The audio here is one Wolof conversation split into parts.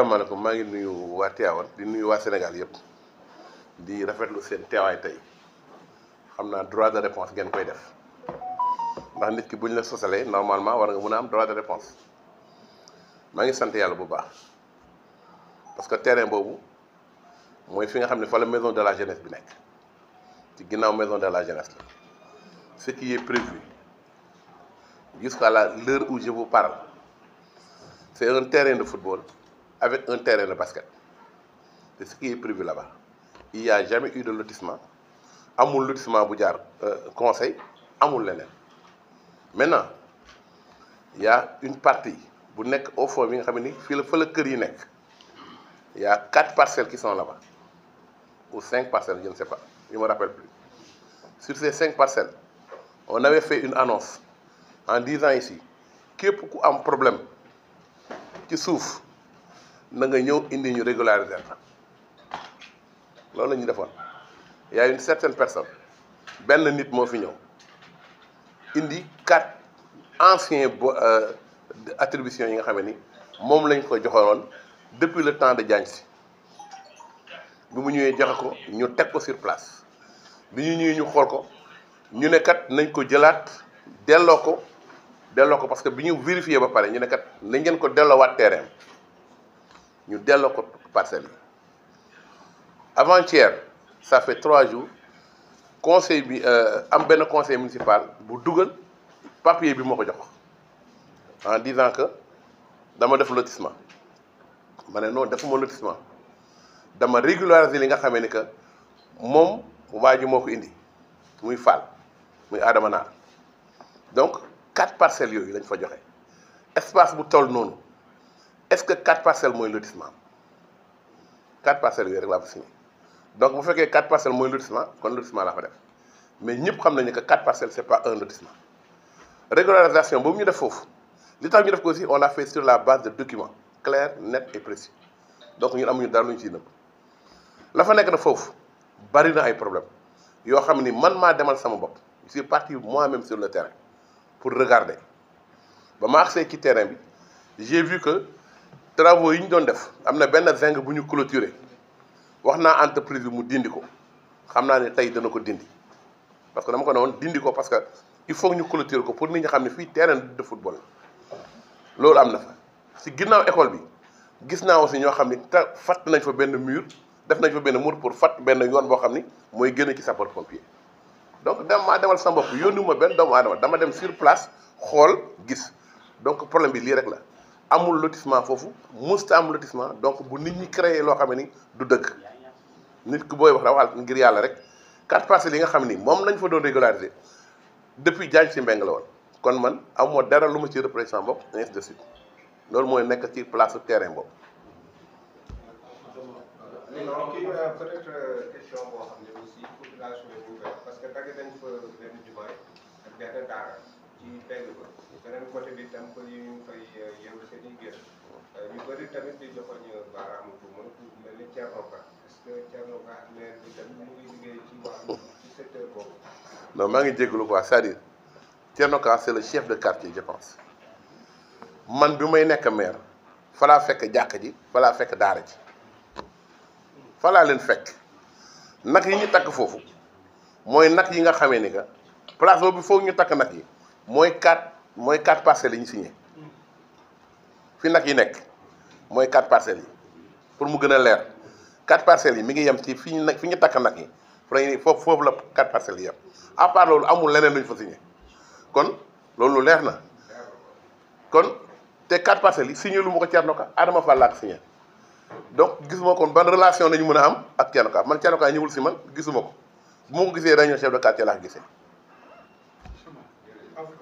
asalaamaaleykum maa ngi nuyu waa Tivaouane di nuyu waa Sénégal yëpp di rafetlu seen teewaay tey xam naa droit de réponse ngeen koy def ndax nit ki bu ñu la sosalee normalement war nga mën a am droit de réponse maa ngi sant yàlla bu baax parce que terrain boobu mooy fi nga xam ne fa la maison de la jeunesse bi nekk ci ginnaaw maison de la jeunesse la ce qui est prévu jusqu'à l'heure où je vous parle c'est un terrain de football avec un terrain de basket. C'est ce qui est prévu là-bas. Il n'y a jamais eu de lotissement. Amul lotissement bu jaar conseil, amul leneen. Maintenant, il y a une partie bu nekk au fond bi nga xam ne fii la fa la kër yi nekk. Il y a 4 parcelles qui sont là-bas. Ou 5 parcelles, je ne sais pas. Je ne me rappelle plus. Sur ces 5 parcelles, on avait fait une annonce en disant ici, képp ku am problème ci suuf na nga ñëw indi ñu régulariser loolu la ñu defoon. Il y a une certaine personne benn nit moo fi ñëw indi 4 anciens attributions yi nga xam ne ni moom lañ ko joxoon depuis le temps de Diagne Sy bi mu ñëwee joxe ko ñu teg ko sur place bi ñu ñëwee ñu xool ko ñu ne kat nañ ko jëlaat delloo ko parce que bi ñu vérifié ba pare ñu ne kat nañ ngeen ko delloowaat terrain ñu delloo ko parcelles yi avant-hier ça fait 3 jours conseil bi am benn conseil municipal bu dugal papier bi moo ko jox en disant que dama def lotissement ma ne non defuma lotissement dama régulariser li nga xamee ni que moom waa ji moo ko indi muy Fall muy Adama Naar donc 4 parcelles yooyu lañ fa joxe espace bu toll noonu est-ce que 4 parcelles mooy lotissement 4 parcelles yooyu rek laa fa signé donc bu fekkee 4 parcelles mooy lotissement kon lotissement laa fa def mais ñëpp xam nañu que 4 parcelles c'est pas un lotissement régularisation boobu ñu def foofu li tax ñu def ko aussi on l'a fait sur la base de documents clairs nets et précis donc ñun amuñu dara lu ñu ciy nëbb la fa nekk na foofu bari na ay problèmes yoo xam ni man maa demal sama bopp je suis parti moi-même sur le terrain pour regarder ba ma agsee ci terrain bi j'ai vu que travaux yi ñu doon def am na benn zinc bu ñu clôturer wax naa entreprise bi mu dindi ko xam naa ne tey dana ko dindi parce que dama ko ne woon dindi ko parce que il faut que ñu clôturer ko pour nit ñi xam ne fii terrain de football loolu am na fa ci ginnaaw école bi gis naa aussi ñoo xam ni fatt nañ fa benn mur def nañ fa benn mur pour fatt benn yoon boo xam ni mooy génn ci sapeur pompier donc maa demal sama bopp yónniwuma benn doomu aadama dama dem sur place xool gis donc problème bi lii rek la amul lotissement foofu musta am lotissement donc bu nit ñi créé loo xam ni du dëgg nit ku booy wax da waxal ngir yàlla rek 4 parcelles yi nga xam ni moom lañ fa doon régulariser depuis Diagne Sy Mbengue la woon kon man amoo dara lu ma ci représentant bopp ainsi de suite loolu mooy nekk ci place terrain boobu. non kii peut-être question boo xam ne aussi population yi parce que dagg nañ fa benn jumaay ak benn daara ci pegg ba beneen côté bi tam ko yi ñu fay yeewu seen i génn ñu bëri tamit di joxoñ baaraamu tuuma ku mel ni Thierno Ka est-ce que Thierno Ka maire bi tam mu ngi liggéey ci wàllu ci secteur boobu. non maa ngi jégalu quoi c'est-à-dire Thierno Ka c'est le chef de quartier je pense man bi may nekk maire fa laa fekk jàkk ji fa laa fekk daara ji fa laa leen fekk nag yi ñu takk foofu mooy nag yi nga xamee ni que place boobu foofu ñu takk nag yi mooy 4 parcelles yi ñu signé fi nag yi nekk mooy 4 parcelles yi pour mu gën a leer 4 parcelles yi mi ngi yem ci fi ñu takk nag yi foofu la 4 parcelles yi yem à part loolu amul leneen lu ñu fa signé kon loolu leer na kon te 4 parcelles yi signé lu ma ko Thierno Ka Adama Fall laa ko signé donc gisuma kon ban relation nañu mën a am ak Thierno Ka man Thierno Ka ñëwul si man gisuma ko bu ma ko gisee dañoo chef de quartier laa ko gisee.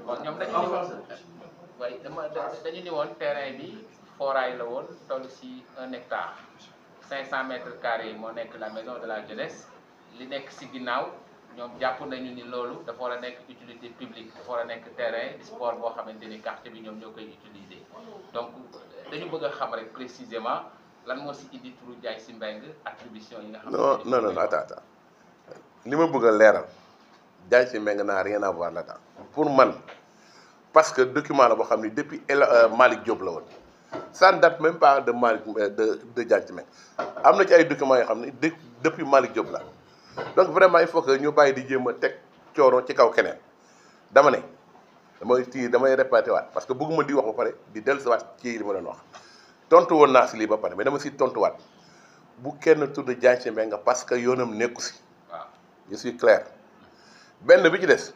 bon ñoom dañu ni woon terrain bi foraay la woon toll si 1 hectare 500 mètres carrés moo nekk la maison de la jeunesse li nekk si ginnaaw ñoom jàpp nañu ni loolu dafa war a nekk utilité publique dafa war a nekk terrain de sport boo xamante ni quartier bi ñoom ñoo koy utiliser donc dañu bëgg a xam rek précisément lan moo si indi turu Diagne Sy Mbengue attribution yi nga xam ne non attends li ma bëgg a leeral Diagne Sy Mbengue n'a rien à voir là-dedans pour man parce que document la boo xam ni depuis Malick Diop la woon ça ne date même pas de Malick de Diagne Mbengue am na ci ay documents yoo xam ne depuis Malick Diop la donc vraiment il faut que ñu bàyyi di jéem a teg coono ci kaw keneen dama ne damay répété waat parce que bëgguma di wax ba pare di dellusiwaat ci li ma doon wax tontu woon naa si lii ba pare mais dama si tontuwaat bu kenn tudd Diagne Mbengue parce que yoonam nekku si waaw je suis clair benn bi ci des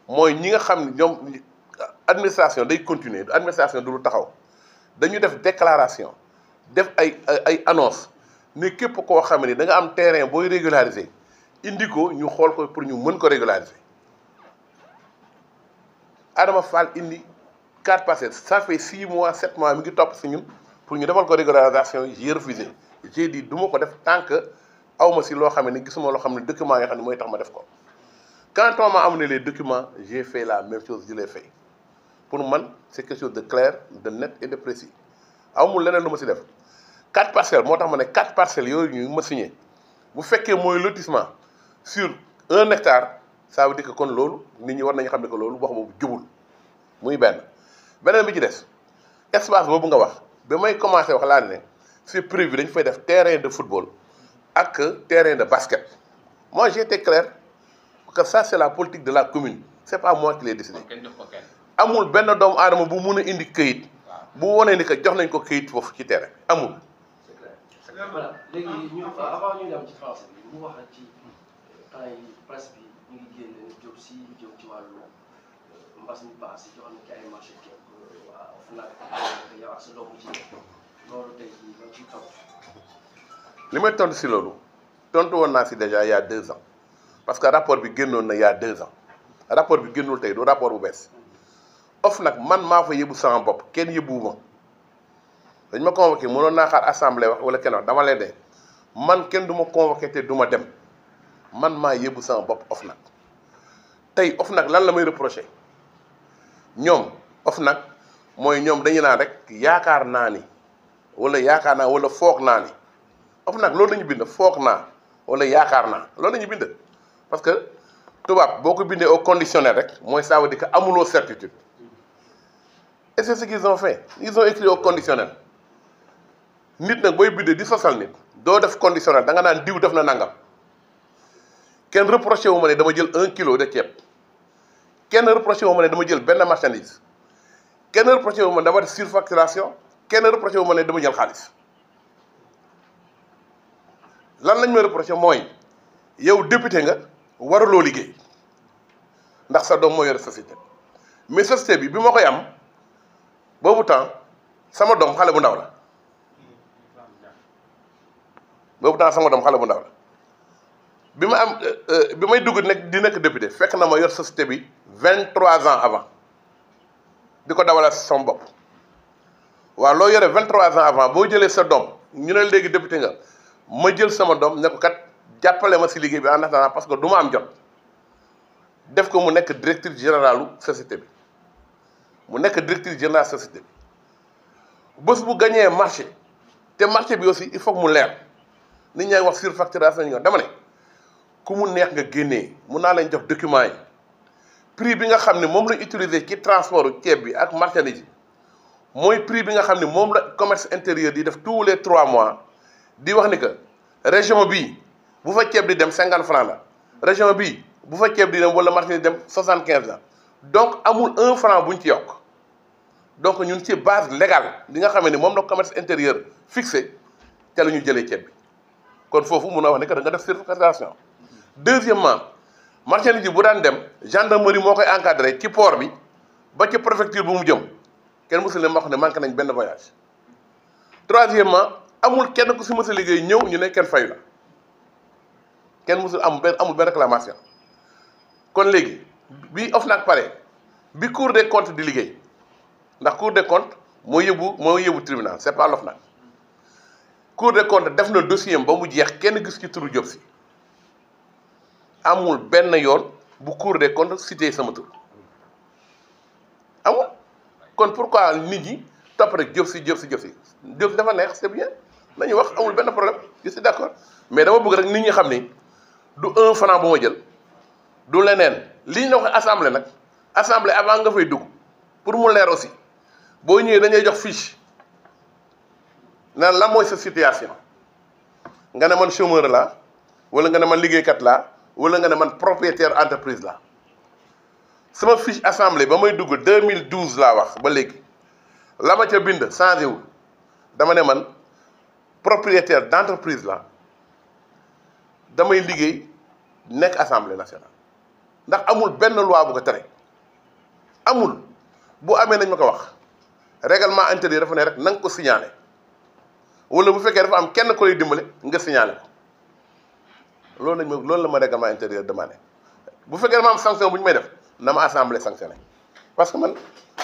mooy ñi nga xam ne ñoom administration day continuer administration du lu taxaw dañu def déclaration def ay annonce ne képp koo xam ne da nga am terrain booy régulariser indi ko ñu xool ko pour ñu mën ko régulariser Adama Fall indi 4 parcelles ça fait 6 mois 7 mois mi ngi topp si ñun pour ñu defal ko régularisation j'ai refusé j'ai dit du ma ko def tant que awma si loo xam ne gisuma loo xam ne document yoo xam ne mooy tax ma def ko quand on m'a amené les documents j'ai fait la même chose je l'ai fait pour man c'est quelque chose de clair de net et de précis amul leneen lu ma si def 4 parcelles moo tax ma ne 4 parcelles yooyu ñu ma signé bu fekkee mooy lotissement sur 1 hectare ça veut dire que kon loolu nit ñi war nañu xam ne que loolu wax boobu jubul muy beneen bi ci des espace boobu nga wax ba may commencé wax laa ne c'est prévu dañu fay def terrain de football ak terrain de basket moi j'ai été clair que ça c'est la politique de la commune c'est pas moi qui l'ai décidé amul benn doomu aadama bu mun a indi këyit bu wonee ni que jox nañ ko këyit foofu ci terrain amul. voilà léegi ñu avant ñu dem ci français bi mu wax ci temps yi presse bi ñu ngi génn jóg si jëm ci wàllu mbas mi paas yi jox nañ ci ay marché képp waa FNAC yow ak sa doomu ci loolu tey jii ñoo ciy tontu. li may tontu si loolu tontu woon naa si déjà il y a 2 ans parce que rapport bi génnoon na il y a 2 ans rapport bi génnul tey du rapport bu bees OFNAC man maa fa yëbu sama bopp kenn yëbuwuma dañ ma convoqué mënoon naa xaar assemblée wax wala kenn wax dama leen de man kenn du ma convoqué te du ma dem man maa yëbu sama bopp OFNAC tey OFNAC lan la may reproché ñoom OFNAC mooy ñoom dañu naan rek yaakaar naa ni wala foog naa ni OFNAC loolu la ñu bind foog naa wala yaakaar naa loolu la ñu bind parce que tubaab boo ko bindee au conditionnel rek mooy ça veut dire que amuloo certitude et c'est ce qu'ils ont fait ils ont écrit au conditionnel nit nag booy bindee di sosal nit doo def conditionnel da nga naan diw def na nangam kenn reproché wu ma ne dama jël 1 kilo de ceeb kenn reproché wu ma ne dama jël benn marchandise kenn reproché wu ma ne dama def surfacturation kenn reproché wu ma ne dama jël xaalis lan lañ may reproché mooy yow député nga waruloo liggéey ndax sa doom moo yore société mais société bi ma koy am boobu temps sama doom xale bu ndaw la bi ma am bi may dugg di nekk député fekk na ma yor société bi 23 ans avant di ko dawalal sama bopp waaw loo yore 23 ans avant boo jëlee sa doom ñu ne léegi député nga ma jël sama doom ne ko kat jàppale ma si liggéey bi en attendant parce que du ma am jot def ko mu nekk directrice générale société bi mu nekk directrice générale société bi bés bu gañee marché te marché bi aussi il faut que mu leer nit ñaa ngi wax surfacturation ñu nga dama ne ku mu neex nga génnee mun naa leen jox document yi prix bi nga xam ne moom la utiliser ci transport ceeb bi ak marchandise yi mooy prix bi nga xam ne moom la commerce intérieur di def tous les 3 mois di wax ni que région bii bu fa ceeb di dem 50 francs la région bii bu fa ceeb di dem wala marchandise dem 75 la donc amul 1 franc bu ñu ci yokk donc ñun ci base légale li nga xam ne moom la commerce intérieur fixé ca la ñu jëlee ceeb bi kon foofu mun a wax ne que da nga def surfacturation. Deuxièmement marchandise yi bu daan dem gendarmerie moo koy encadré ci port bi ba ci préfecture bu mu jëm kenn mësul ne ma wax ne manqué nañ benn voyage. Troisièmement amul kenn ku si mës a liggéey ñëw ñu ne kenn fayu la kenn mësul amul benn réclamation kon léegi bi OFNAC pare bi Cour des comptes di liggéey ndax Cour des comptes moo yóbbu tribunal c'est pas l'OFNAC Cour des comptes def na dossier am ba mu jeex kenn gis ci turu Diop Sy amul benn yoon bu Cour des comptes cité sama tur amul kon pourquoi nit ñi topp rek Diop Sy dafa neex c'est bien nañu wax amul benn problème je suis d'accord mais dama bëgg rek nit ñi xam ni du 1 franc bu ma jël du leneen li ñu wax assemblée nag assemblée avant nga fay dugg pour mu leer aussi boo ñëwee dañuy jox fiche na la mooy sa situation nga ne man chômeur la wala nga ne man liggéeykat la wala nga ne man propriétaire entreprise la sama fiche assemblée ba may dugg 2012 laa wax ba léegi la ma ca bind changé wul dama ne man propriétaire d'entreprise la damay liggéey nekk assemblée nationale ndax amul benn loi bu ko tere amul bu amee nañ ma ko wax règlement intérieur dafa ne rek na nga ko signalé wala bu fekkee dafa am kenn ko lay dimbale nga signalé ko loolu la ma règlement intérieur demandé bu fekkee dafa am sanction bu ñu may def na ma assemblée sanctionné parce que man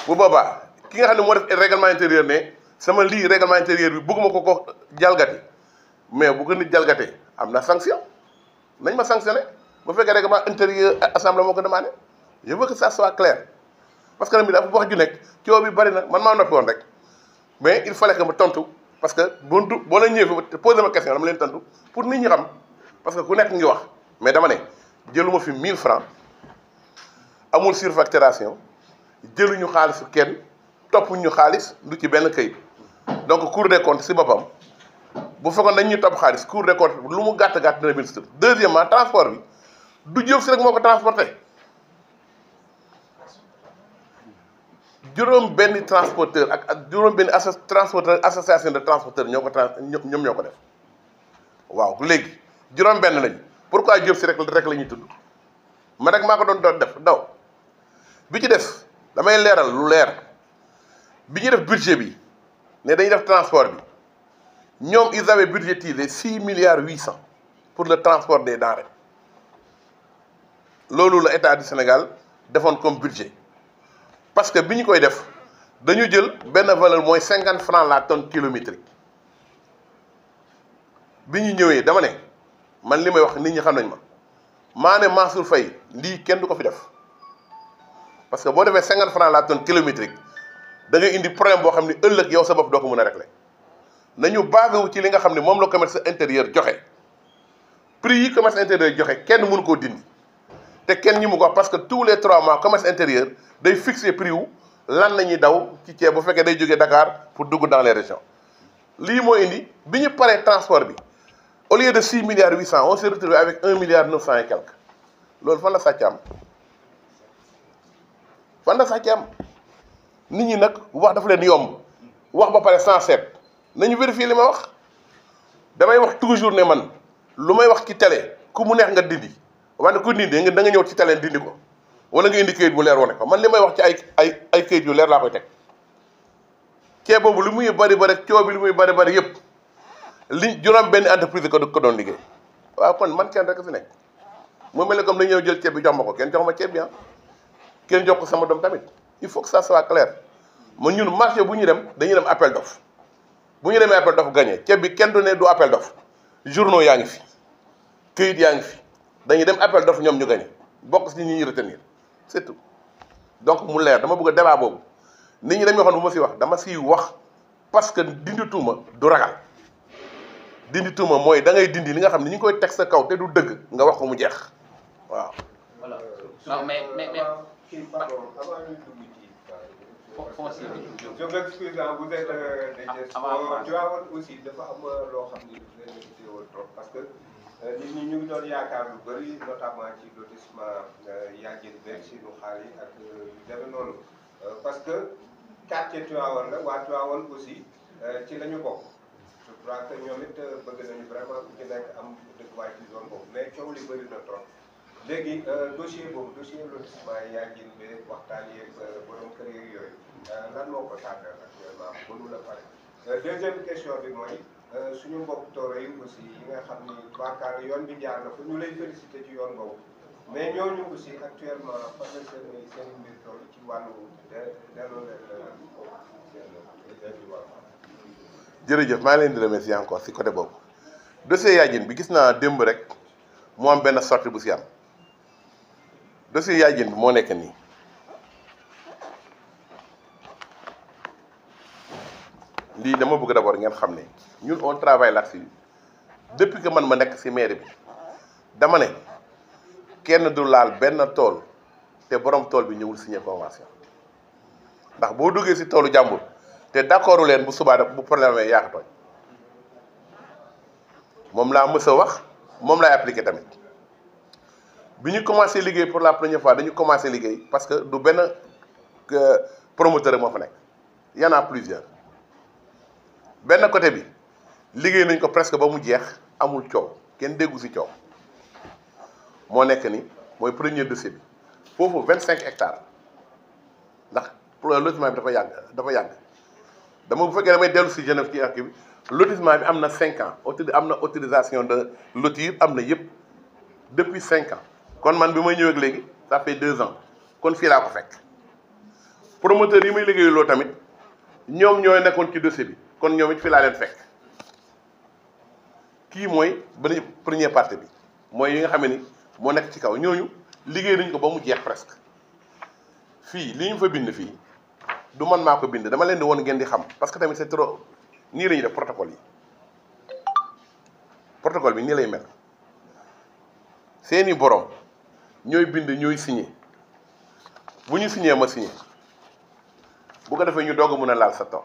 bu boobaa ki nga xam ne moo def règlement intérieur ne sama lii règlement intérieur bi bëgguma ko jalgati mais bu ko nit jalgatee am na sanction nañ ma sanctionné bu fekkee règlement intérieur assemblée moo ko demandé je veux que ça soit clair parce que nag dafa wax ju nekk coow bi bari na man maa noppi woon rek mais il fallait que ma tontu parce que boo la ñëwee fi posé ma question dama leen tontu pour nit ñi xam parce que ku nekk ngi wax mais dama ne jëluma fi 1000 francs amul surfacturation jëluñu xaalisu kenn toppuñu xaalis du ci benn këyit donc Cour des comptes si boppam bu fekkoon dañ ñu topp xaalis Cour des comptes lu mu gàtt gàtt dina bind si. Deuxièmement transport bi du Diop Sy rek moo ko transporté juróom benn transporteur ak juróom benn transporteur association de transporteurs ñoo ko ñoom ñoo ko def waaw léegi juróom benn lañ pourquoi Diop Sy rek la ñuy tudd man rek maa ko doon def daw bi ci def damay leeral lu leer bi ñu def budget bi ne dañuy def transport bi ñoom ils avaient budgétisé 6 milliards 800 pour le transport des denrées loolu la état du Sénégal defoon comme budget parce que bi ñu koy def dañu jël benn valeur mooy 50 francs la tonne kilométrique bi ñu ñëwee dama ne man li may wax nit ñi xam nañ ma maa ne Mansour Faye lii kenn du ko fi def parce que boo defee 50 francs la tonne kilométrique da ngay indi problème boo xam ne ëllëg yow sa bopp doo ko mën a régler nañu basé wu ci li nga xam ne moom la commerce intérieur joxe prix yi commerce intérieur joxe kenn mënu koo dindi te kenn ñi mu ko wax parce que tous les 3 mois commerce intérieur day fixer prix wu lan la ñuy daw ci ceeb bu fekkee day jógee Dakar pour dugg dans les régions lii moo indi bi ñu paree transport bi au lieu de 6 milliards 800 on s'est retrouvé avec 1 milliard 900 et quelques loolu fan la sàcc am fan la sàcc am nit ñi nag wax dafa leen yomb wax ba pare sans seet nañu vérifier li ma wax damay wax toujours ne man lu may wax ci télé ku mu neex nga dindi wante ku dindi da nga ñëw ci télé dindi ko wala nga indi këyit bu leer wane ko man li may wax ci ay këyit yu leer laa koy teg ceeb boobu lu muy bari bari coow bi lu muy bari bari yëpp li juróom benn entreprise ko doon liggéey waaw kon man kenn rek fi nekk mu mel ne comme dañu ñëw jël ceeb bi jox ma ko kenn jox ma ceeb bi kenn jox ko sama doom tamit il faut que ça soit clair man ñun marché bu ñu dem dañuy dem appel d'offre bu ñu demee appel d'offre gagné ceeb bi kenn du ne du appel d'offre journaux yaa ngi fi këyit yaa ngi fi dañuy dem appel d'offre ñoom ñu gagné bokk si ñi ñuy retenir c'est tout donc mu leer dama bëgg a débat boobu nit ñi dañuy waxoon bu ma si wax dama siy wax parce que dindi tuuma du ragal dindi tuuma mooy da ngay dindi li nga xam ne ñu ngi koy teg sa kaw te du dëgg nga wax ko mu jeex waaw. voilà non mais pardon avant ñu dugg ci foncier bi. je m'excuse vous êtes des gestes Tivaouane aussi dafa am loo xam ni daf leen teewal trop parce que nit ñi ñu ngi doon yaakaar lu bëri notamment ci lotissement Yadiene beeg Sinu Xaar yi ak yu demee noonu parce que quartier Tivaouane la waa Tivaouane aussi ci la ñu bokk je crois que ñoom it bëgg nañu vraiment ku ci nekk am dëkkuwaay ci zone boobu mais coow li bëri na trop léegi dossier boobu dossier lotissement Yadiene beeg waxtaan yeeg borom kër yeeg yooyu lan moo ko tardé actuellement mënu la pare. Deuxième question bi mooy suñu mbokk tooro yi aussi yi nga xam ni baakaar yoon bi jaar na fa ñu lay félicité ci yoon boobu mais ñooñu aussi actuellement fan la seen mbir toll ci wàllu delloo leen jërëjëf maa ngi leen di remercier encore si côté boobu dossier Yadiene bi gis naa démb rek mu am benn sortie bu si am dossier Yadiene bi moo nekk nii lii dama bëgg d'abord ngeen xam ne ñun on travaille là-dessus depuis que man ma nekk ci mairie bi dama ne kenn du laal benn tool te borom tool bi ñëwul signé convention ndax boo duggee ci toolu jàmbur te d'accordu leen bu subaa bu problème yaa ko tooñ moom laa mës a wax moom laay appliqué tamit bi ñu commencé liggéey pour la première fois dañu commencé liggéey parce que du benn promoteur rek moo fa nekk y en a plusieurs benn côté bi liggéey nañ ko presque ba mu jeex amul coow kenn déggu ci coow moo nekk ni mooy premier dossier bi foofu 25 hectares ndax lotissement bi dafa yàgg dama bu fekkee damay dellu ci Genève ci ak bi lotissement bi am na 5 ans am na autorisation de lotir am na yëpp depuis 5 ans kon man bi may ñëw ak léegi ça fait 2 ans kon fii laa ko fekk promoteur yi muy liggéeyu loo tamit ñoom ñooy nekkoon ci dossier bi kon ñoom it fii laa leen fekk kii mooy benn première partie bi mooy yi nga xam ni moo nekk ci kaw ñooñu liggéey nañu ko ba mu jeex presque fii li ñu fa bind fii du man maa ko bind dama leen di woon ngeen di xam parce que tamit c'est trop nii la ñuy def protocole yi protocole bi nii lay mel seeni borom ñooy bind ñooy signé bu ñu signé ma signé bu ko defee ñu doog a mën a laal sa tool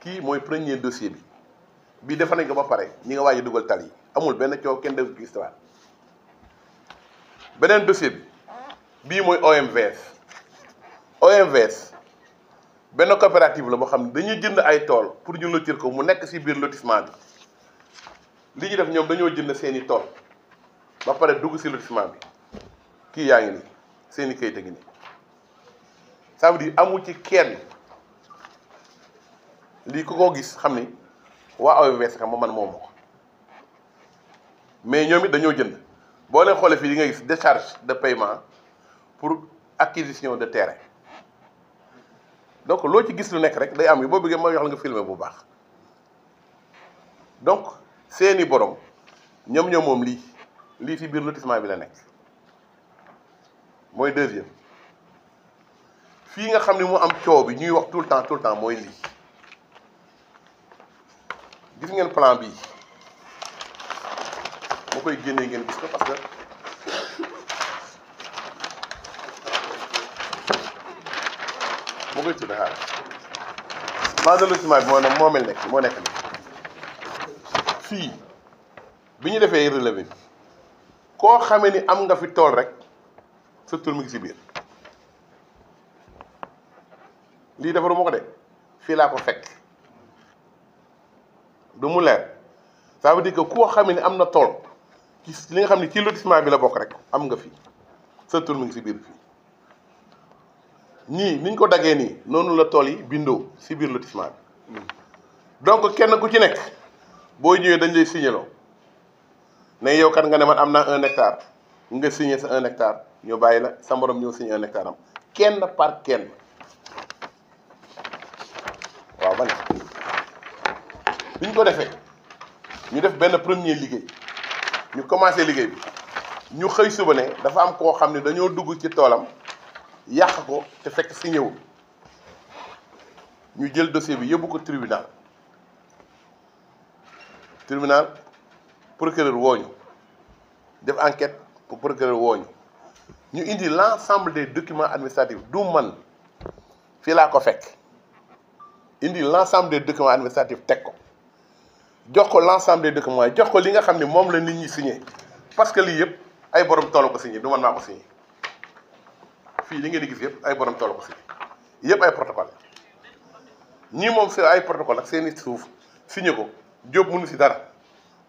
kii mooy premier dossier bi bii defa nañ ko ba pare ñi nga waaj a dugal tal yi amul benn coow kenn def histoire beneen dossier bi bii mooy OMVS benn coopérative la boo xam ne dañuy jënd ay tool pour ñu lotir ko mu nekk ci biir lotissement bi li ñu def ñoom dañoo jënd seeni tool ba pare dugg ci lotissement bi kii yaa ngi nii seeni kayit a ngi nii ça veut dire amul ci kenn lii ku ko gis xam ni waa OMVS xam man moomu ko mais ñoom it dañoo jënd boo leen xoolee fii di nga gis décharge de paiement pour acquisition de terrain donc loo ci gis lu nekk rek day am yi boo bëggee ma wax la nga filmer bu baax donc seeni borom ñoom moom lii ci biir lotissement bi la nekk mooy deuxième fii nga xam ne mu am coow bi ñuy wax tout le temps mooy lii gis ngeen plan bii moo koy génnee ngeen gis ko parce que moo koy tudde xaaral plan de lotissement bi moo nekk ni fii bi ñu defee relevé bi koo xamee ni am nga fi tool rek sa tur mi ngi ci biir lii defaru ma ko de fii laa ko fekk du mu leer ça veut dire que koo xamee ni am na tool ci li nga xam ne ci lotissement bi la bokk rek am nga fi sa tur mi ngi ci biir fii ñii niñ ko daggee nii noonu la tool yi bindoo ci biir lotissement bi donc kenn ku ci nekk boo ñëwee dañ lay signaloo ne yow kat nga ne man am naa 1 hectare nga signé sa 1 hectare ñu bàyyi la sa morom ñëw signé 1 hectare am kenn par kenn waaw ba ne bi ñu ko defee ñu def benn premier liggéey ñu commencé liggéey bi ñu xëy suba ne dafa am koo xam ne dañoo dugg ci toolam yàq ko te fekk signé wul ñu jël dossier bi yóbbu ko tribunal procureur wooñu def enquête pour procureur wooñu ñu indi l'ensemble des documents administratifs du man fii laa ko fekk indi l'ensemble des documents administratifs teg ko jox ko l'ensemble des documents jox ko li nga xam ne moom la nit ñi signé parce que lii yëpp ay borom tool ko signé du man maa ko signé fii li ngeen di gis yëpp ay borom tool ko signé yëpp ay protocole ñii moom c'est ay protocole ak seeni suuf signé ko Diop mënu si dara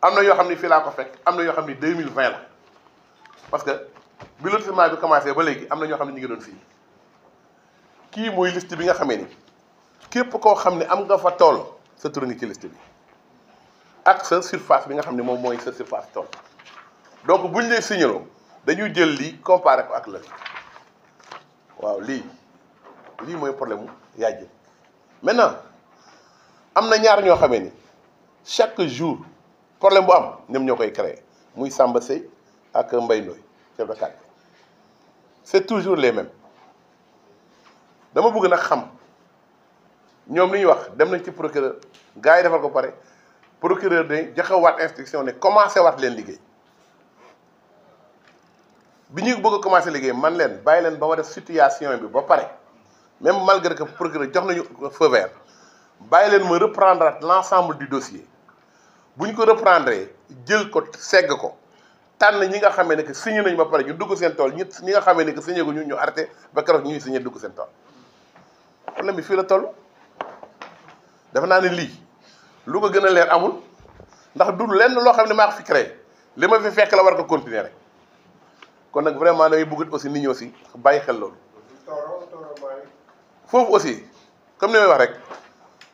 am na yoo xam ne fii laa ko fekk am na yoo xam ne 2020 la parce que bi lotissement bi commencé ba léegi am na ñoo xam ne ñu ngi doon fii kii mooy liste bi nga xamee ni képp koo xam ne am nga fa tool sa tur ngi ci liste bi ak sa surface bi nga xam ne moom mooy sa surface tool donc buñ lay signaloo dañuy jël lii comparé ko ak la waaw lii mooy problème mu yaay jël maintenant am na ñaar ñoo xamee ni chaque jour problème bu am ñoom ñoo koy créer muy Samba Sey ak Mbaye Ndoye chef de quartier c'est toujours les mêmes dama bëgg nag xam ñoom li ñuy wax dem nañ ci procureur gars yi defal ko pare procureur ne joxe waat instruction ne commencé waat leen liggéey bi ñuy bëgg a commencé liggéey man leen bàyyi leen ba ma def situation bi ba pare même malgré que procureur jox nañu feu vert bàyyi leen ma reprendre l'ensemble du dossier bu ñu ko reprendre jël ko segg ko tànn ñi nga xamee ne que signé nañu ba pare ñu dugg seen tool ñi nga xamee ne que signé gu ñu arrêté ba keroog ñuy signé dugg seen tool problème bi fii la toll. dafa naa ne lii lu ko gën a leer amul ndax du lenn loo xam ne maa ko fi créé li ma fi fekk la war ko continuer rek kon nag vraiment damay bëgg aussi nit ñi aussi bàyyi xel loolu. foofu aussi comme ni may wax rek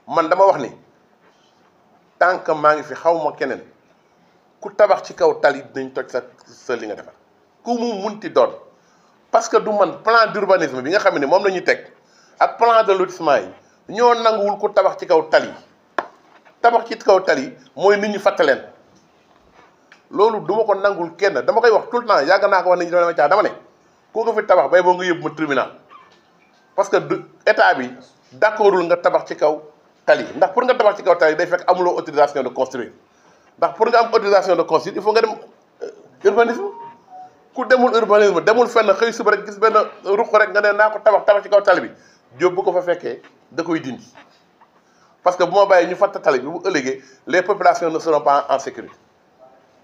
man dama wax ni tant que maa ngi fi xaw ma keneen ku tabax ci kaw tali dinañ toj sa li nga defar ku mu munti doon parce que du man plan d'urbanisme bi nga xam ne moom la ñuy teg ak plan de lotissement yi ñoo nanguwul ku tabax ci kaw tali tabax ci kaw tali mooy nit ñi fàttaleen loolu du ma ko nangul kenn dama koy wax tout le temps yàgg naa ko wax nit ñi dama caax dama ne koo ko fi tabax bay boo nga yóbbu ma tribunal parce que état bi d'accordul nga tabax ci kaw tali ndax pour nga tabax ci kaw tali day fekk amuloo autorisation de construire ndax pour nga am autorisation de construire il faut nga dem urbanisme ku demul urbanisme demul fenn xëy suba rek gis benn ruq rek nga ne naa ko tabax ci kaw tali bi jóob bu ko fa fekkee da koy dindi parce que bu ma bàyyi ñu fatta tali bi bu ëllëgee les populations ne seront pas en sécurité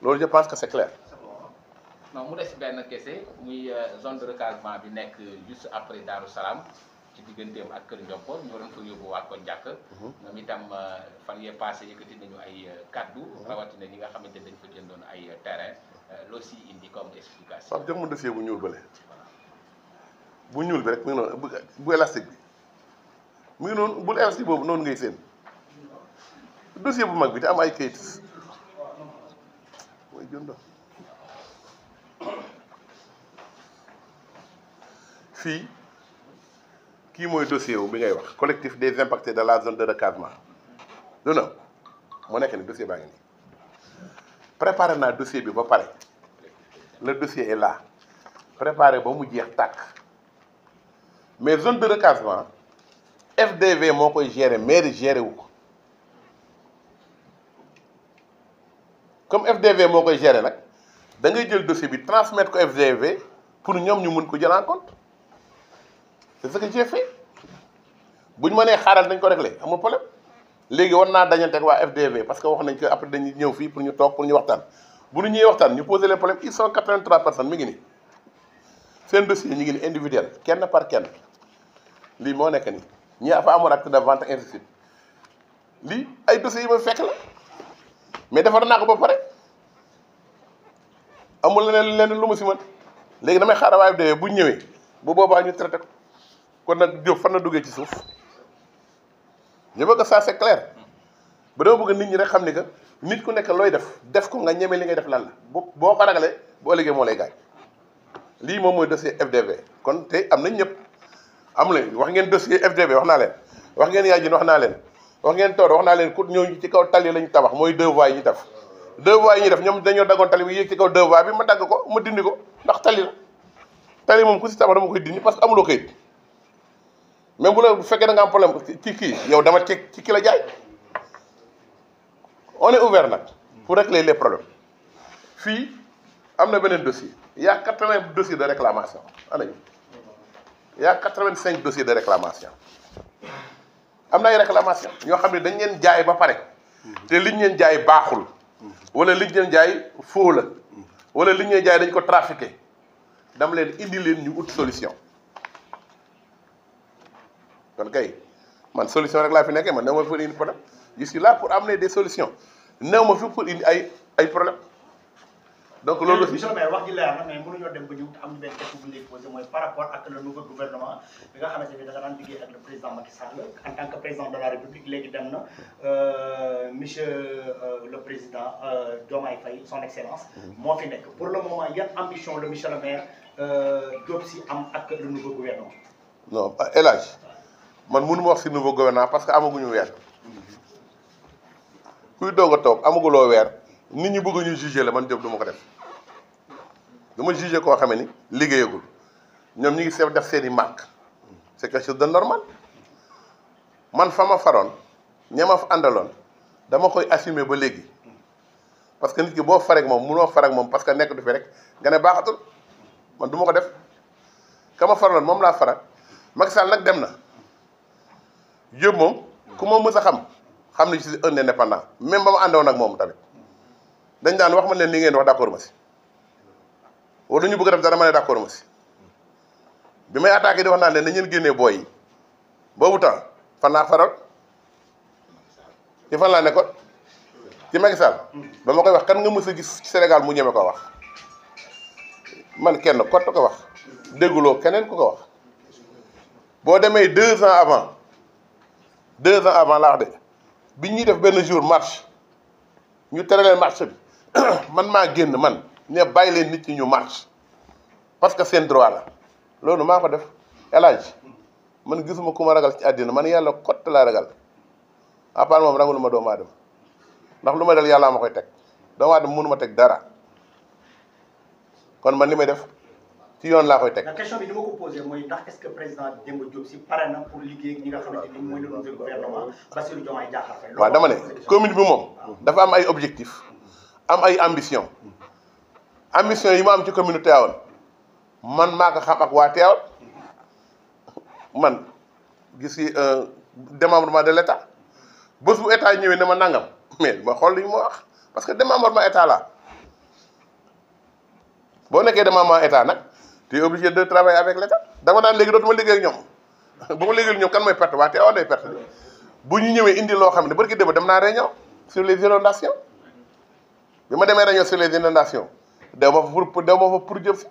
loolu je pense que c'est clair. non mu des benn kese muy zone de recasement bi nekk juste après Darou Salam ci digganteem ak Kër Ndioppo ñu waroon fa yóbbu waa ko njàkk ñoom itam fan yee passé yëkkati nañu ay kaddu rawatina ñi nga xamante dañ fa jëndoon ay terrain loo si indi comme explication. waaw jox ma dossier bu ñuul bële bu ñuul bi rek mu ngi noonu bu élastique bi mu ngi noonu bul élastique boobu noonu ngay seen dossier bu mag bi te am ay kayit mooy jënd fii kii mooy dossier wu bi ngay wax collectif des impactés de la zone de recasement du na moo nekk ni dossier baa ngi nii préparé naa dossier bi ba pare le dossier est là préparé ba mu jeex tàkk mais zone de recasement FDV moo koy gérer mairie gérer wu ko comme FDV moo koy gérer nag da ngay jël dossier bi transmettre ko FDV pour ñoom ñu mun ko jël en compte c'est ce que j'ai fait bu ñu mënee xaaral dañ ko réglé amul problème léegi war naa dañante ak waa FDV parce que wax nañ que après dañuy ñëw fii pour ñu toog pour ñu waxtaan bu ñu ñëwee waxtaan ñu poser les problèmes ils sont 83 personnes mi ngi nii seen dossier ñu ngi ni individuel kenn par kenn lii moo nekk nii ñi fa amoon acte de vente ainsi de suite lii ay dossiers yi ma fekk la mais defar naa ko ba pare amul leneen lu ma si mën léegi damay xaaral waa FDV bu ñu ñëwee bu boobaa ñu traité ko kon nag Diop fan la duggee ci suuf je veux que ça c'est clair ba dama bëgg nit ñi rek xam ni que nit ku nekk looy def ko nga ñeme li ngay def lan la boo ko ragalee boo ëllëgee moo lay gaañ lii moom mooy dossier FDV kon te am nañ ñëpp am leen wax ngeen dossier FDV wax naa leen wax ngeen yaay jin wax naa leen wax ngeen toor wax naa leen ku ñëw ci kaw tali la ñu tabax mooy 2 voies yi ñu def 2 voies yi ñu def ñoom dañoo daggoon tali bi yéeg ci kaw 2 voies bi ma dagg ko ma dindi ko ndax tali la tali moom ku si tabax dama koy dindi parce que amuloo kayit même bu fekkee da nga am problème ci kii yow dama ci ki la jaay on est ouvert nag pour régler les problèmes fii am na beneen dossier il y a 80 dossiers de réclamation anañu il y a 85 dossiers de réclamation am na ay réclamation ñoo xam ne dañ leen jaay ba pare te liñ leen jaay baaxul wala liñ leen jaay faux la wala liñ leen jaay dañ ko trafiqué dama leen indi leen ñu ut solution kon kay man solution rek laa fi nekkee man néew ma fi pour indi problème je suis là pour amener des solutions néew ma fi pour indi ay problème donc loolu aussi monsieur le maire wax ji leer na mais mënuñoo dem ba ñu am benn question bu ñu lay posé mooy par rapport ak le nouveau gouvernement bi nga xamante ni da nga daan liggéey ak le président Macky Sall en tant que président de la République léegi dem na monsieur le président Diomaye Faye son excellence moo fi nekk pour le moment yan ambition le monsieur le maire Diop Sy am ak le nouveau gouvernement. non El Hadj man mënu ma wax si nouveau gouvernement parce que amaguñu weer kuy doog a toog amaguloo weer nit ñi bëgg ñu juger la man Diop du ma ko def dama juger koo xamee ni liggéeyagul ñoom ñi ngi seet def seen i marque c'est quelque chose de normal man fa ma faroon ña ma fa àndaloon dama koy assumer ba léegi parce que nit ki boo farek moom munoo farek moom parce que nekk du fi rek nga ne baaxatul man du ma ko def ka ma faraloon moom laa farak Macky Sall nag dem na Diop moom ku ma mës a xam ni ci un indépendant même ba ma àndoon ak moom tamit dañ daan wax ma leen li ngeen wax d'accord ma si wala ñu bëgg def dara ma ne d'accord ma si bi may attaqué di wax naan leen na ngeen génnee booy yi boobu temps fan laa faral ci fan laa nekkoon ci Macky Sall ba ma koy wax kan nga mës a gis ci Sénégal mu ñeme ko wax man kenn kott ko wax dégguloo keneen ku ko wax boo demee 2 ans avant 2 ans avant laa wax de bi ñuy def benn jour marche ñu tere leen marche bi man maa génn man ne bàyyi leen nit ñi ñu marche parce que seen droit la loolu maa ko def El Hadj man gisuma ku ma ragal ci àddina man yàlla kott laa ragal à part moom ragaluma doomu aadama ndax lu ma dal yàlla ma koy teg doomu aadama mënu ma teg dara kon man li may def ci yoon laa koy teg. la question bi ni ma ko posé mooy ndax est-ce que président Demba Diop Sy pare na pour liggéey ak ñi nga xamante ni mooy le nouveau gouvernement Bassirou Diomaye Diakhar Faye. waaw dama ne commune bi moom dafa am ay objectifs am ay ambition yi ma am ci commune Tivaouane man maa ko xam ak waa Tivaouane man gis yi démembrement de l'État bés bu état ñëwee ne ma nangam mais ma xool li ma wax parce que démembrement état la boo nekkee démembrement état nag tu es obligé de travailler avec l'État dama daan léegi dootuma liggéey ak ñoom bu ma liggéey ak ñoom kan mooy perte waa Tivaouane day perte bu ñu ñëwee indi loo xam ne barki démb dem naa réunion sur les inondations bi ma demee réunion sur les inondations dew ma fa pour jëm si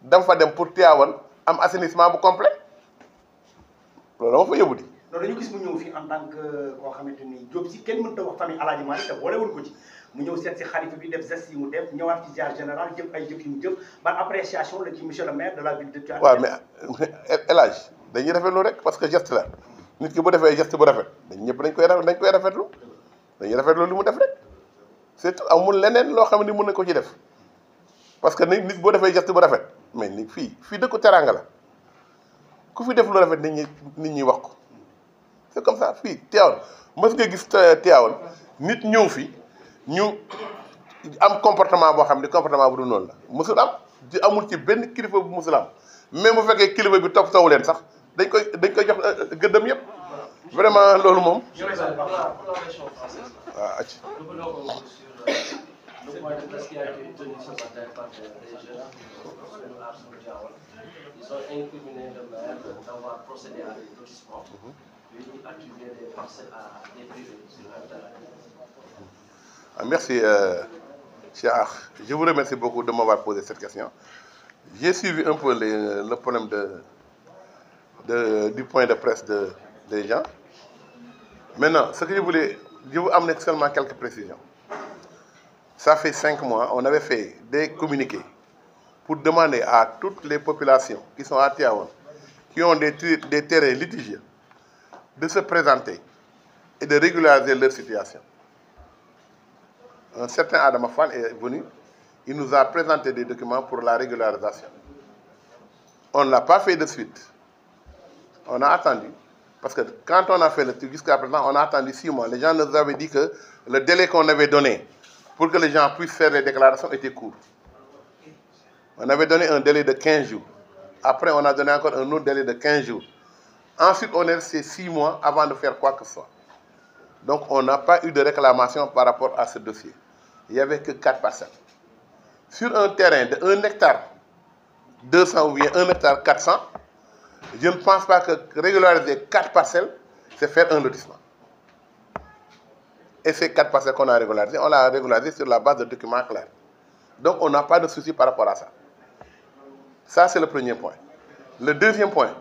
dama fa dem pour Tivaouane am assainissement bu complet loolu dama fa yóbbu di. loolu dañu gis mu ñëw fii en tant que koo xamante ni Diop Sy kenn mënut a wax famille Alaaji Malick te boolewul ko ci mu ñëw seet si xalifa bi def geste yi mu def ñëwaat ci ziar général jëf ay jëf yu mu jëf ban appréciation la ci monsieur le maire de la ville de Tivaouane. waaw mais El Hadj dañuy rafetlu rek parce que geste la nit ki bu defee geste bu rafet ñëpp dañ koy rafetlu dañuy rafetlu li mu def rek c'est tout amul leneen loo xam ne mën na ko ci def parce que nit boo defee geste bu rafet mais ni fii dëkku teraanga la ku fi def lu rafet nit ñi wax ko c'est comme ça fii Tivaouane mës nga gis Tivaouane nit ñëw fi ñu am comportement boo xam ne comportement bu du noonu la mësul am amul ci benn kilifa bu mësul am même bu fekkee kilifa bi topp tawu leen sax dañ koy jox gëddam yëpp vraiment loolu moom. waaw acc. Le point de presse qui a été tenu ce matin par des jeunes ils ont incriminé le maire d'avoir procédé à des lotissements puis attribué des parcelles à des privés sur un terrain. Merci, Cheikh. Je vous remercie beaucoup de m'avoir posé cette question. J'ai suivi un peu le problème du point de presse des gens. Maintenant, ce que je vous amener seulement quelques précisions. Ça fait 5 mois, on avait fait des communiqués pour demander à toutes les populations qui sont à Tivaouane, qui ont des terrains litigieux, de se présenter et de régulariser leur situation. Un certain Adama Fall est venu, il nous a présenté des documents pour la régularisation. On ne l'a pas fait de suite. On a attendu, parce que quand on a fait le truc jusqu'à présent, on a attendu 6 mois. Les gens nous avaient dit que le délai qu'on avait donné pour que les gens puissent faire les déclarations était court. On avait donné un délai de 15 jours. Après, on a donné encore un autre délai de 15 jours. Ensuite, on est resté 6 mois avant de faire quoi que ce soit. Donc, on n'a pas eu de réclamation par rapport à ce dossier. Il n'y avait que 4 parcelles. Sur un terrain de 1 hectare 200 ou bien 1 hectare 400, je ne pense pas que régulariser 4 parcelles, c'est faire un lotissement. Et ces 4 parcelles qu'on a régularisées, on l'a régularisé sur la base de documents clairs. Donc, on n'a pas de souci par rapport à ça. Ça, c'est le premier point. Le deuxième point,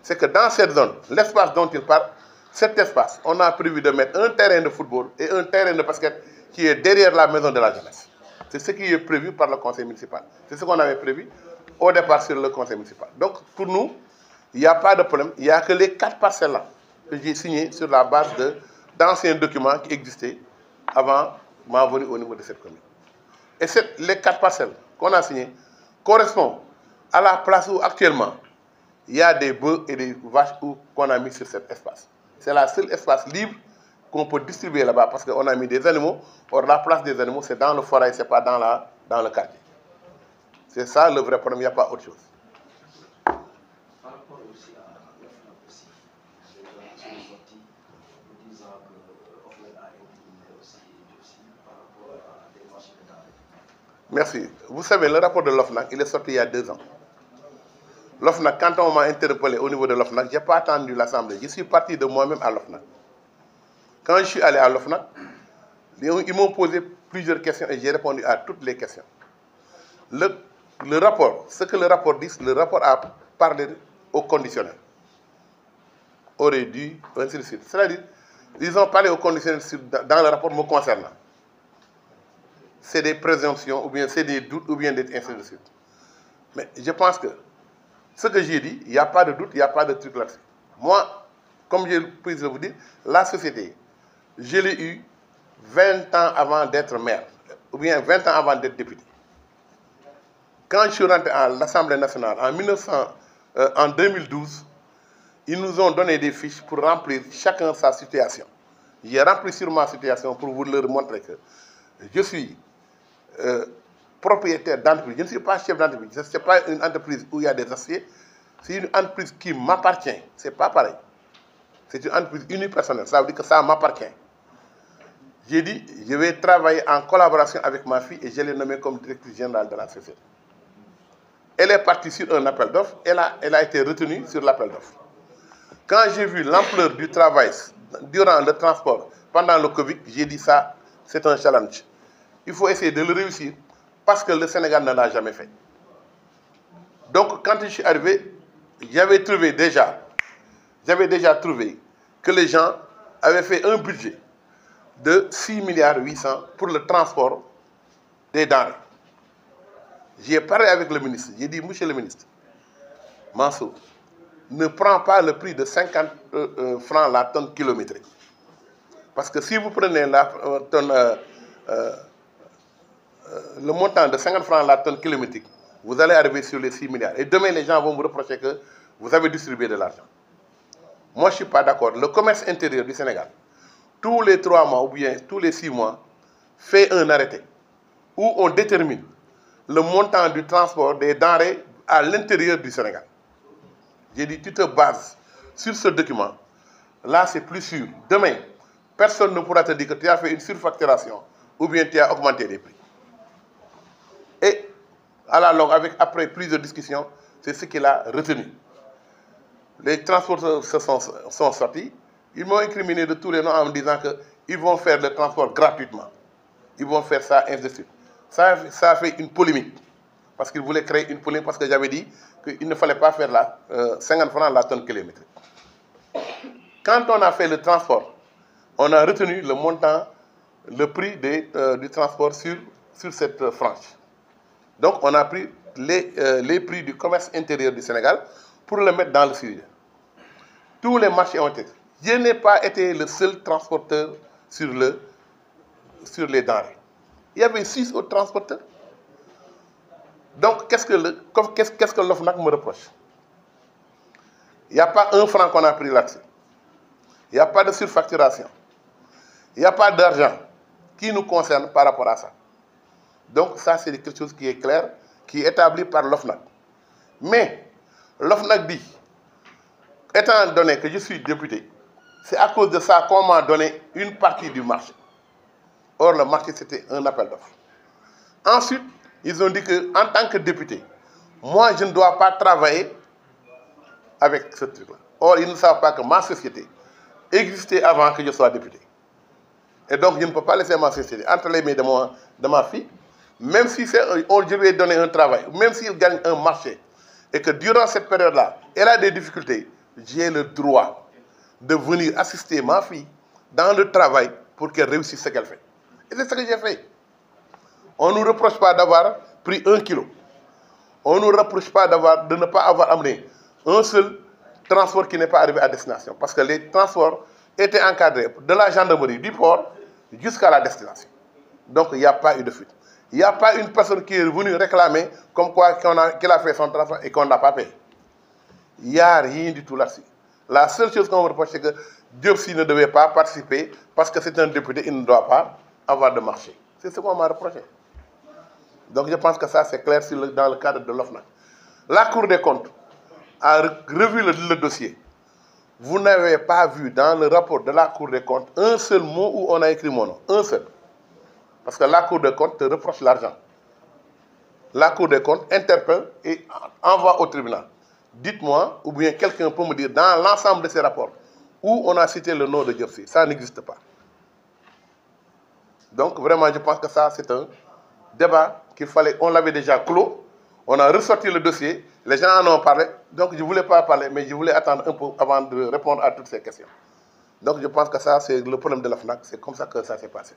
c'est que dans cette zone, l'espace dont il parle, cet espace, on a prévu de mettre un terrain de football et un terrain de basket qui est derrière la maison de la jeunesse. C'est ce qui est prévu par le conseil municipal. C'est ce qu'on avait prévu au départ sur le conseil municipal. Donc, pour nous, il n'y a pas de problème. Il n'y a que les 4 parcelles-là que j'ai signées sur la base d'anciens documents qui existaient avant ma venue au niveau de cette commune. Et les 4 parcelles qu'on a signées correspondent à la place où actuellement il y a des bœufs et des vaches qu'on a mis sur cet espace. C'est la seule espace libre qu'on peut distribuer là-bas parce qu'on a mis des animaux. Or, la place des animaux, c'est dans le forêt, ce n'est pas dans le quartier. C'est ça le vrai problème, il n'y a pas autre chose. Par rapport aussi à l'OFNAC aussi, les gens sont sortis disant que l'OFNAC a incriminé aussi par rapport à des marchés d'État. Merci. Vous savez, le rapport de l'OFNAC, il est sorti il y a 2 ans. L'OFNAC, quand on m'a interpellé au niveau de l'OFNAC, je n'ai pas attendu l'Assemblée. Je suis parti de moi-même à l'OFNAC. Quand je suis allé à l'OFNAC, ils m'ont posé plusieurs questions et j'ai répondu à toutes les questions. Le rapport, ce que le rapport dit, le rapport a parlé au conditionnel. Aurait dû, ainsi de suite. C'est-à-dire, ils ont parlé au conditionnel dans le rapport me concernant. C'est des présomptions, ou bien c'est des doutes, ou bien des ainsi de suite. Mais je pense que ce que j'ai dit, il n'y a pas de doute, il n'y a pas de truc là-dessus. Moi, comme je peux vous dire, la société, je l'ai eue 20 ans avant d'être maire, ou bien 20 ans avant d'être député. Quand je suis rentré à l'Assemblée nationale en 2012, ils nous ont donné des fiches pour remplir chacun sa situation. J'ai rempli sur ma situation pour vous leur montrer que je suis propriétaire d'entreprise. Je ne suis pas chef d'entreprise. Ce n'est pas une entreprise où il y a des associés. C'est une entreprise qui m'appartient. Ce n'est pas pareil. C'est une entreprise unipersonnelle. Ça veut dire que ça m'appartient. J'ai dit, je vais travailler en collaboration avec ma fille et je l'ai nommée comme directrice générale de la société. Elle est partie sur un appel d'offres. Elle a été retenue sur l'appel d'offres. Quand j'ai vu l'ampleur du travail durant le transport, pendant le Covid, j'ai dit ça, c'est un challenge. Il faut essayer de le réussir parce que le Sénégal ne l'a jamais fait. Donc, quand je suis arrivé, j'avais déjà trouvé que les gens avaient fait un budget de 6,8 milliards pour le transport des denrées. J'ai parlé avec le ministre, j'ai dit, monsieur le ministre, Mansour, ne prends pas le prix de 50 francs la tonne kilométrique. Parce que si vous prenez le montant de 50 francs la tonne kilométrique, vous allez arriver sur les 6 milliards. Et demain, les gens vont vous reprocher que vous avez distribué de l'argent. Moi, je ne suis pas d'accord. Le commerce intérieur du Sénégal, tous les 3 mois ou bien tous les 6 mois, fait un arrêté où on détermine le montant du transport des denrées à l'intérieur du Sénégal. J'ai dit, tu te bases sur ce document. Là, c'est plus sûr. Demain, personne ne pourra te dire que tu as fait une surfacturation ou bien tu as augmenté les prix. Et à la longue, après plusieurs discussions, c'est ce qu'il a retenu. Les transporteurs sont sortis. Ils m'ont incriminé de tous les noms en me disant qu'ils vont faire le transport gratuitement. Ils vont faire ça, ainsi de suite. Ça a fait une polémique. Parce qu'ils voulaient créer une polémique, parce que j'avais dit qu'il ne fallait pas faire 50 francs la tonne kilométrique. Quand on a fait le transport, on a retenu le montant, le prix du transport sur cette frange. Donc, on a pris les prix du commerce intérieur du Sénégal pour le mettre dans le sujet. Tous les marchés ont été. Je n'ai pas été le seul transporteur sur les denrées. Il y avait 6 autres transporteurs. Donc, qu'est-ce que l'OFNAC me reproche? Il n'y a pas 1 franc qu'on a pris là-dessus. Il n'y a pas de surfacturation. Il n'y a pas d'argent qui nous concerne par rapport à ça. Donc, ça, c'est quelque chose qui est clair, qui est établi par l'OFNAC. Mais, l'OFNAC dit, étant donné que je suis député, c'est à cause de ça qu'on m'a donné une partie du marché. Or, le marché, c'était un appel d'offres. Ensuite, ils ont dit qu'en tant que député, moi, je ne dois pas travailler avec ce truc-là. Or, ils ne savent pas que ma société existait avant que je sois député. Et donc, je ne peux pas laisser ma société entre les mains de ma fille, même si je lui ai donné un travail, même s'il gagne un marché, et que durant cette période-là, elle a des difficultés, j'ai le droit de venir assister ma fille dans le travail pour qu'elle réussisse ce qu'elle fait. Et c'est ce que j'ai fait. On ne nous reproche pas d'avoir pris 1 kilo. On ne nous reproche pas de ne pas avoir amené un seul transport qui n'est pas arrivé à destination. Parce que les transports étaient encadrés de la gendarmerie, du port, jusqu'à la destination. Donc, il n'y a pas eu de fuite. Il n'y a pas une personne qui est venue réclamer comme quoi qu'elle a fait son transport et qu'on n'a pas payé. Il n'y a rien du tout là-dessus. La seule chose qu'on me reproche, c'est que Diopsi ne devait pas participer parce que c'est un député, il ne doit pas avoir de marché. C'est ce qu'on m'a reproché. Donc je pense que ça c'est clair dans le cadre de l'OFNAC. La Cour des comptes a revu le dossier. Vous n'avez pas vu dans le rapport de la Cour des comptes un seul mot où on a écrit mon nom. Un seul. Parce que la Cour des comptes te reproche l'argent. la Cour des comptes interpelle et envoie au tribunal. Dites-moi, ou bien quelqu'un peut me dire, dans l'ensemble de ces rapports, où on a cité le nom de Diopsi. Ça n'existe pas. Donc vraiment, je pense que ça, c'est un débat qu'il fallait, on l'avait déjà clos, on a ressorti le dossier, les gens en ont parlé, donc je ne voulais pas parler, mais je voulais attendre un peu avant de répondre à toutes ces questions. Donc je pense que ça, c'est le problème de la FNAC, c'est comme ça que ça s'est passé.